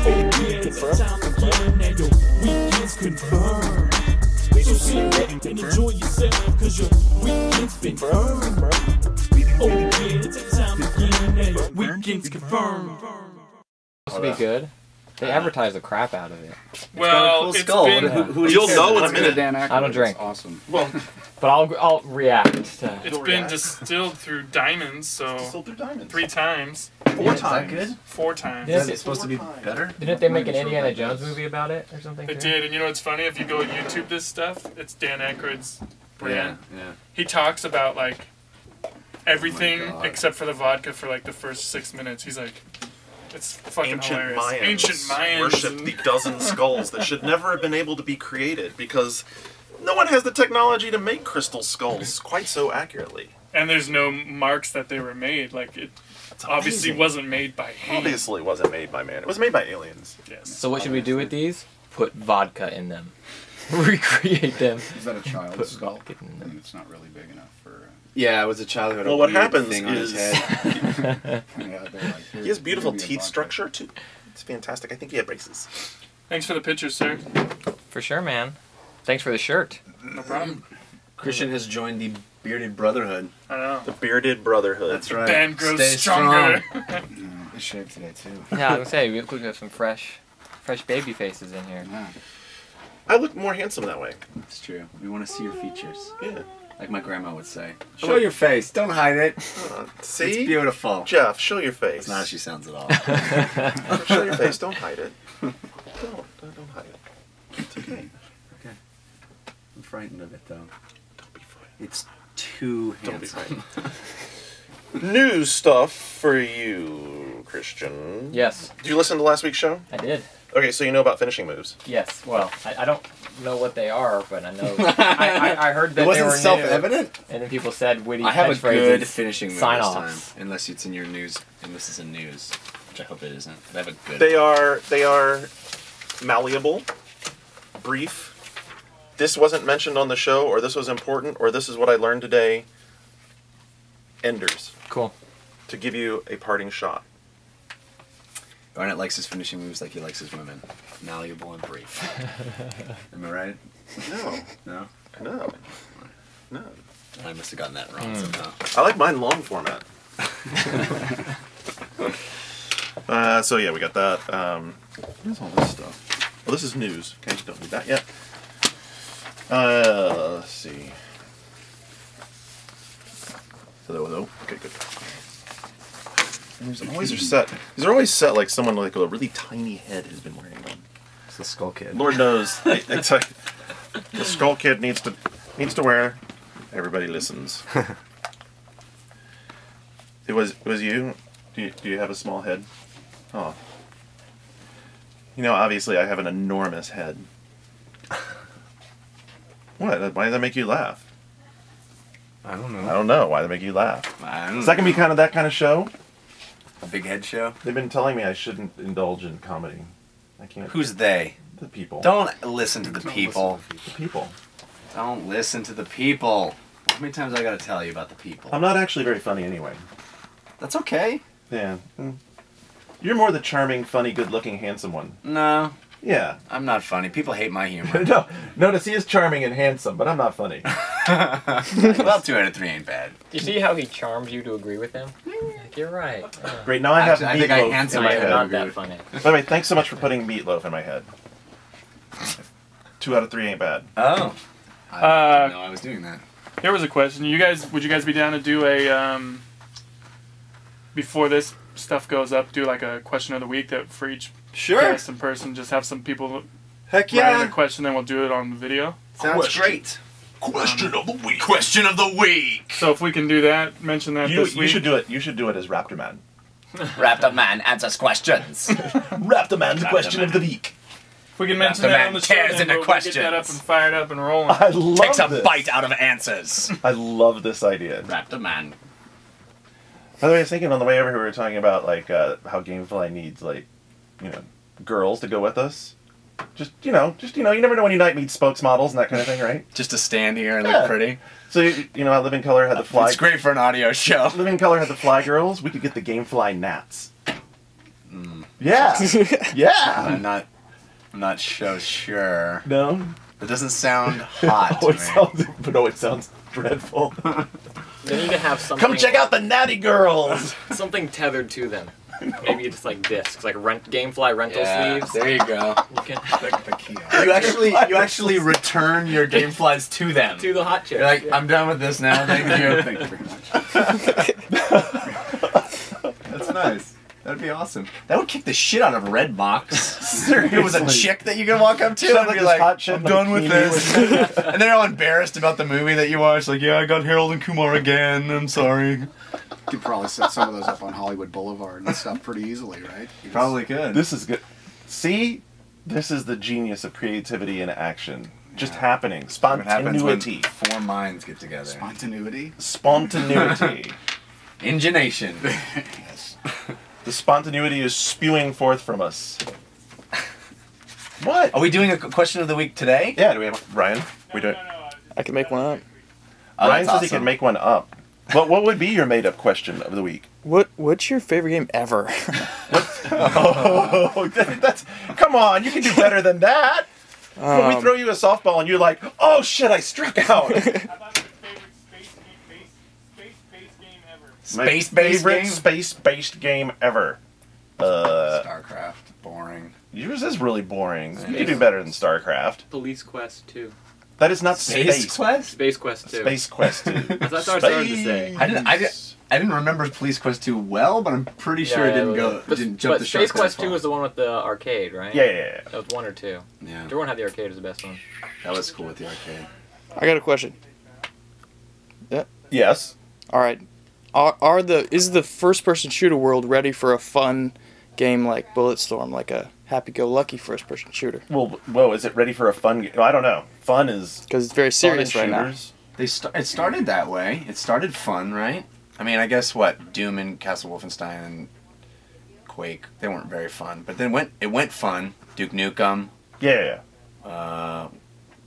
It's time again, and your weekend's confirmed. So sit back and enjoy yourself, cause your weekend's been confirmed. Oh yeah, it's time again, and your weekend's confirmed. Supposed to be good. They advertise the crap out of it. Well, it's it's got a cool been, skull. Who You'll know in a minute. Dan Aykroyd. I don't drink. It's awesome. well, But I'll react to it's been distilled through diamonds, so Still through diamonds. 3 times, Four Is that times. good? 4 times. Yeah. Is it supposed to be better? Didn't they make an Indiana Jones movie about it or something? It too? did, and you know what's funny? If you go YouTube this stuff, it's Dan Aykroyd's brand. Yeah. He talks about like everything God. except for the vodka for like the first 6 minutes. He's like, it's fucking Ancient hilarious. Mayans, Ancient Mayans. worship the dozen skulls that should never have been able to be created because no one has the technology to make crystal skulls quite so accurately. And there's no marks that they were made. Like it It's obviously amazing. wasn't made by hand. Obviously, it wasn't made by man. It was made by aliens. Yes. So what should we do with these? Put vodka in them. Recreate them. Is that a child's Put skull? vodka in I them. think it's not really big enough for. Yeah, it was a child who had a Well, what weird happens thing on his is head. Yeah, they're like, he has beautiful maybe a teeth vodka. structure too. It's fantastic. I think he had braces. Thanks for the pictures, sir. For sure, man. Thanks for the shirt. No problem. Christian has joined the Bearded Brotherhood. I know. The Bearded Brotherhood. That's right. Band grows Stay stronger. Yeah, I shaved today too. Yeah, I was gonna say we could have some fresh baby faces in here. Yeah, I look more handsome that way. it's true. We want to see your features, Yeah. like my grandma would say. Show your face. Don't hide it. See? It's beautiful. Jeff, show your face. That's not how she sounds at all. Show your face. Don't hide it. Don't hide it. It's okay. I'm frightened of it though. Don't be frightened. It's too Don't be handsome. frightened. New stuff for you, Christian. Yes, Did you listen to last week's show? I did. Okay, so you know about finishing moves. Yes. Well, I don't know what they are, but I know. I heard that It wasn't they were self-evident. new, and then people said witty I have a catchphrases, good finishing move this time, sign-offs. unless it's in your news. Unless it's in news, which I hope it isn't. But I have a good. They are malleable, brief. This wasn't mentioned on the show, or this was important, or this is what I learned today. Enders. Cool. To give you a parting shot. Barnett likes his finishing moves like he likes his women, malleable and brief. Am I right? No, No. no, no. I must have gotten that wrong somehow. I like mine long format. So yeah, we got that. What is all this stuff? Well, this is news. Okay, don't need that yet. Let's see. Hello. Okay, good. And these are always set like someone like with a really tiny head has been wearing them. It's the Skull Kid. Lord knows, it's like the Skull Kid needs to wear. Everybody listens. It was you. Do you have a small head? Oh. You know, obviously I have an enormous head. What? Why did that make you laugh? I don't I know. don't know. Why did that make you laugh? I don't Is that gonna be kind of that kind of show? A big head show? They've been telling me I shouldn't indulge in comedy. I can't. Who's they? the people? Don't listen to the people. The people. Don't listen to the people. How many times I gotta tell you about the people? I'm not actually very funny anyway. That's okay. Yeah. You're more the charming, funny, good-looking, handsome one. No, Yeah. I'm not funny. People hate my humor. No, notice he is charming and handsome, but I'm not funny. Well, 2 out of 3 ain't bad. Do you see how he charms you to agree with him? Like, you're right. Yeah. Great, now I have Actually, I think I Meatloaf handsome in my You're head. not that funny. By the way, thanks so much for putting Meatloaf in my head. 2 out of 3 ain't bad. Oh. I didn't know I was doing that. Here was a question. Would you guys be down to do a before this stuff goes up, do like a question of the week that for each Sure. guest in person, just have some people Heck write in a yeah. question, then we'll do it on the video. Sounds Question. great. Question of the week. Question of the week. So if we can do that, mention that You this week. should do it. You should do it as Raptor Man. Raptor Man answers questions. Raptor Man, the question of the week. If we can mention The that man on the show, tears then into we'll get that up questions. and fired up and rolling. I love Takes a this. bite out of answers. I love this idea. Raptor Man. By the way, I was thinking on the way over here, we were talking about like how Gamefly needs like, girls to go with us. Just you never know when Unite meets spokesmodels and that kind of thing, right? Just to stand here and Yeah. look pretty. So how Living Color had the fly. It's great for an audio show. Living Color had the Fly Girls. We could get the Gamefly Gnats. Yeah. Yeah. I'm not so sure. No. It doesn't sound hot to Oh, me. it sounds dreadful. They need to have something. Come check out the Natty Girls. Something tethered to them. Maybe just like discs, like GameFly rental sleeves. There you go. You can The kiosk. You actually return your GameFlies to them. to the hot chips. You're like, yeah. I'm done with this now. Thank you. Thank you very much. That's nice. That'd be awesome. That would kick the shit out of Redbox. If it was a Seriously. chick that you could walk up to Shove and like be this like, hot chick I'm in a done with bikini this. And they're all embarrassed about the movie that you watched. Like, yeah, I got Harold and Kumar again. I'm sorry. You could probably set some of those up on Hollywood Boulevard and stuff pretty easily, right? You just- Probably could. This is good. See, this is the genius of creativity in action. Just happening. What happens when Spontaneity. 4 minds get together? Spontaneity. Spontaneity. Ingenation. Yes. The spontaneity is spewing forth from us. What? Are we doing a question of the week today? Yeah, do we have Ryan? We do it. I can make one up. Oh, Ryan that's says he can awesome. make one up. What would be your made-up question of the week? What's your favorite game ever? Oh, that's come on! You can do better than that. When we throw you a softball and you're like, "Oh shit, I struck out." How about your favorite space-based game ever? My Space-based favorite game? space-based game ever. StarCraft. Boring. Yours is really boring. You can do better than StarCraft. Police Quest 2. That is not Space space. Quest? Space Quest 2. Space Quest 2. That's what I started to say. I didn't remember Police Quest 2 well, but I'm pretty sure it didn't go. But, Didn't jump but the shark Space Quest that 2 far. was the one with the arcade, right? Yeah. That was 1 or 2. Yeah, The one had the arcade was the best one. that was cool with the arcade. I got a question. Yes. All right, is the first-person shooter world ready for a fun game like Bulletstorm, like a happy-go-lucky first-person shooter? Well, whoa, is it ready for a fun game? I don't know. Fun is Because it's very serious right now. shooters. It started that way. It started fun, right? I mean, I guess what Doom and Castle Wolfenstein and Quake, they weren't very fun, but then it went fun. Duke Nukem. Yeah. Uh,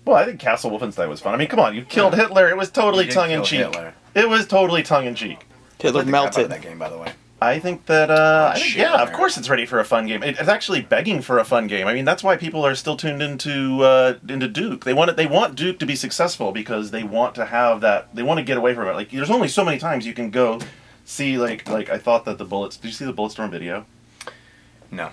Well, I think Castle Wolfenstein was fun. I mean, come on, you killed Hitler. It was totally you did tongue in kill cheek. Hitler. It was totally tongue in cheek. Hitler I played the crap out of melted. that game, by the way. I think that, shit, yeah, of man. course it's ready for a fun game. It's actually begging for a fun game. I mean, that's why people are still tuned into Duke. They want Duke to be successful because they want to have that. They want to get away from it. Like, there's only so many times you can go see like I thought that the Bullets. Did you see the Bulletstorm video? No.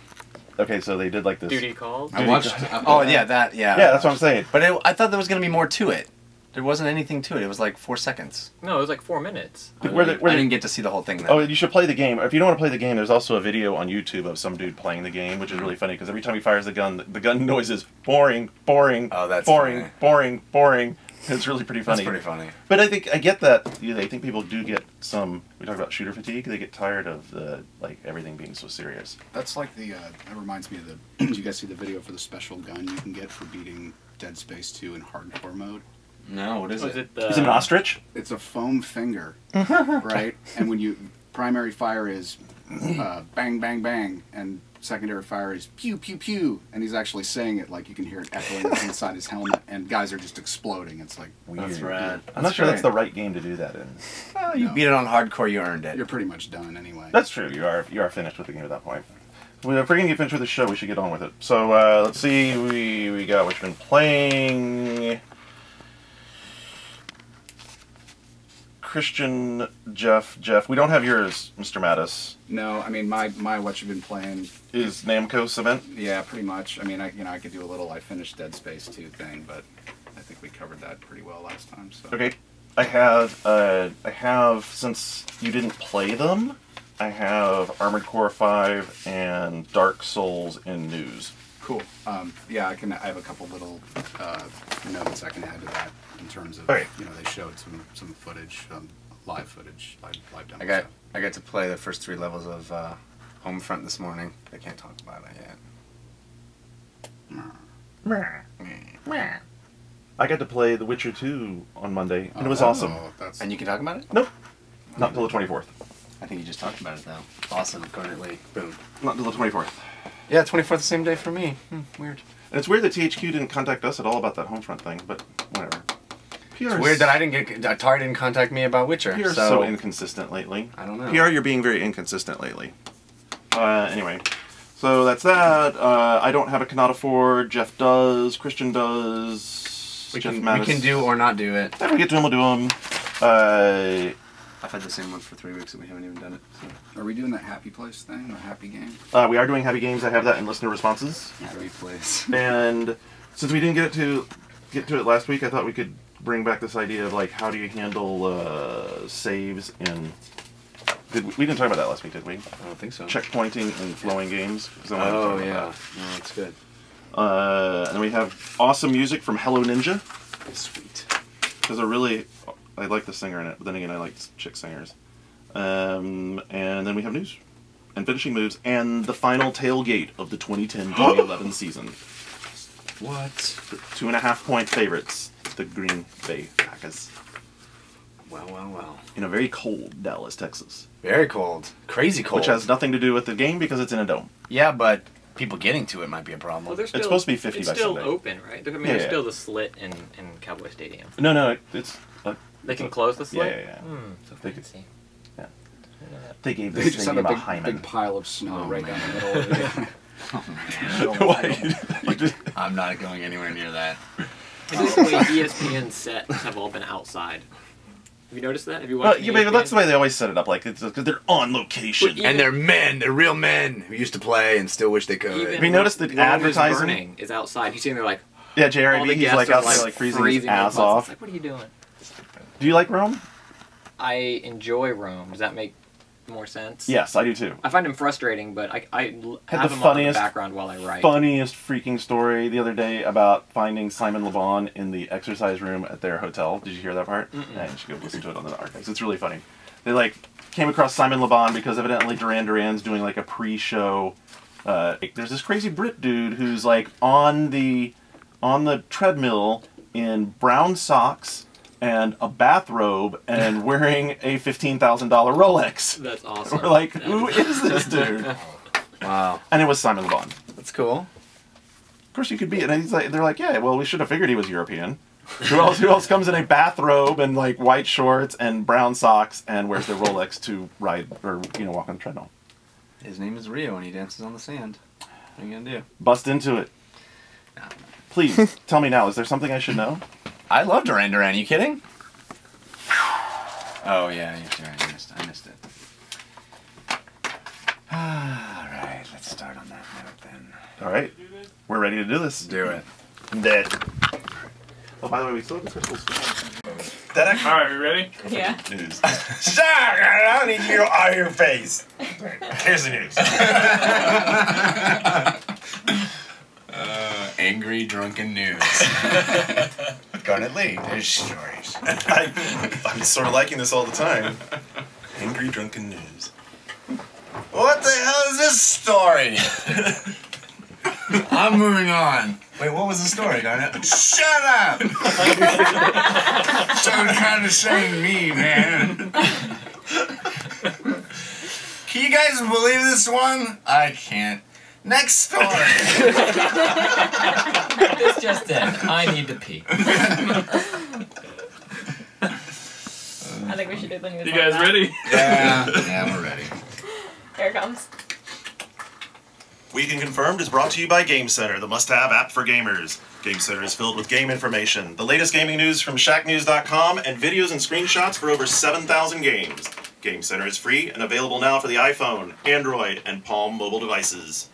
Okay, so they did like this. Duty calls. I watched. Oh yeah, that yeah. Yeah, that's what I'm saying. But I thought there was gonna be more to it. There wasn't anything to it. It was like 4 seconds. No, it was like 4 minutes. Where I the- where the- didn't get to see the whole thing. Then. Oh, you should play the game. If you don't want to play the game, there's also a video on YouTube of some dude playing the game, which is really funny because every time he fires the gun noise is boring, boring, Oh, that's boring, funny. boring, boring. It's really pretty funny. That's pretty funny. But I think that I think people do get some. We talk about shooter fatigue. They get tired of the everything being so serious. That's like the. That reminds me of the. Did you guys see the video for the special gun you can get for beating Dead Space 2 in hardcore mode? No, what is Was it? it the... Is it an ostrich? It's a foam finger, right? And when you primary fire is bang bang bang, and secondary fire is pew pew pew, and he's actually saying it like you can hear it echoing inside his helmet, and guys are just exploding. It's like Weird. That's rad. I'm not sure that's the right game to do that in. Well, you No. beat it on hardcore, you earned it. you're pretty much done anyway. That's true. You are finished with the game at that point. Well, if we're gonna get finished with the show, we should get on with it. So let's see. We got what you've been playing. Christian, Jeff. We don't have yours, Mr. Mattis. No, I mean my what you've been playing. Is Namco's event? Yeah, pretty much. I mean, I could do a little. I finished Dead Space 2 thing, but I think we covered that pretty well last time. So Okay. I have since you didn't play them, I have Armored Core 5 and Dark Souls in news. cool. Yeah, I have a couple little notes I can add to that in terms of Okay. they showed some footage, live footage, live demo. I got to play the first 3 levels of Homefront this morning. I can't talk about it yet. I got to play The Witcher 2 on Monday, and it was Oh, awesome. That's And you can talk about it? Nope. Not until the 24th. I think you just talked about it though. Awesome, currently. Boom. Not until the 24th. Yeah, 24th, the same day for me. Weird. And it's weird that THQ didn't contact us at all about that Homefront thing, but whatever. PR It's weird that Atari didn't contact me about Witcher. PR is so inconsistent lately. I don't know. PR, you're being very inconsistent lately. Anyway, So that's that. I don't have a Canada 4. Jeff does. Christian does. We Jeff can Mattis. do or not do it. If we get to them, we'll do them. I've had the same one for 3 weeks and we haven't even done it. So. Are we doing that happy place thing, the happy game? We are doing happy games. I have that in listener responses. Happy place. And since we didn't get to it last week, I thought we could bring back this idea of like how do you handle saves in. We didn't talk about that last week, did we? I don't think so. Checkpointing in flowing games. 'Cause I wanted to Oh, talk about yeah. that. No, that's good. And then we have awesome music from Hello Ninja. Sweet. I like the singer in it, but then again, I like chick singers. And then we have news and finishing moves and the final tailgate of the 2010-2011 season. What? The 2.5-point favorites, the Green Bay Packers. Well. In a very cold Dallas, Texas. Very cold. Crazy cold. Which has nothing to do with the game because it's in a dome. Yeah, but people getting to it might be a problem. Well, there's It's supposed to be 50 it's by still Sunday. open, right? I mean, Yeah, there's yeah. still the slit in Cowboy Stadium. No, it's... They can close the slit? Yeah. So They could- fancy. yeah. They gave They this just thing have a a big hymen. pile of snow Oh, right man. down the middle of it. Why? I'm not going anywhere near that. Basically, ESPN sets have all been outside. Have you noticed that? Have you watched Yeah, but that's the way they always set it up. Like, it's because they're on location. But And they're men. They're real men who used to play and still wish they could. Even Have you noticed the Rome advertising? Is burning is outside. He's sitting there like, Yeah, all the JRB, he's guests like are out there like freezing his their ass butts. off. It's like, what are you doing? Do you like Rome? I enjoy Rome. Does that make more sense? Yes, I do too. I find him frustrating, but I Had have the him on in the funniest- background while I write. Funniest freaking story the other day about finding Simon Le Bon in the exercise room at their hotel. Did you hear that part? Yeah, you should go listen to it on the archives. It's really funny. They like came across Simon Le Bon because evidently Duran Duran's doing like a pre-show. There's this crazy Brit dude who's like on the treadmill in brown socks and a bathrobe and wearing a $15,000 Rolex. That's awesome. We're like, That who is this dude? Wow. And it was Simon Le Bon. That's cool. Of course you could be. And he's like, they're like, yeah, well, we should have figured he was European. Who else comes in a bathrobe and like white shorts and brown socks and wears their Rolex to ride or walk on the treadmill? His name is Rio and he dances on the sand. What are you gonna do? Bust into it. Please tell me now. Is there something I should know? I love Duran Duran. Are you kidding? Oh yeah, you're right. I missed it. All right, let's start on that note then. All right, we're ready to do this. Let's do it. That. Oh, by the way, we still have the crystals. All right, we ready? Yeah. News. Shut up! I don't need you on your face. Here's the news. Angry drunken news. Garnet Lee, there's stories. I'm sort of liking this all the time. Angry drunken news. What the hell is this story? I'm moving on. Wait, what was the story, Garnet? Shut up! So kind of saying me, man. Can you guys believe this one? I can't. Next story. This just in. I need to pee. I think we should do the news. You like guys that. ready? Yeah, we're ready. Here it comes. Weekend Confirmed is brought to you by Game Center, the must-have app for gamers. Game Center is filled with game information, the latest gaming news from shacknews.com, and videos and screenshots for over 7,000 games. Game Center is free and available now for the iPhone, Android, and Palm mobile devices.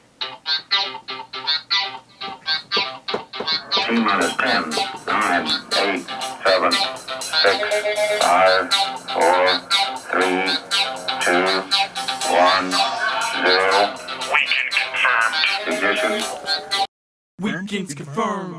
T-minus 10, 9, 8, 7, 6, 5, 4, 3, 2, 1, 0. Weekend confirmed. Ignition. Weekends confirmed.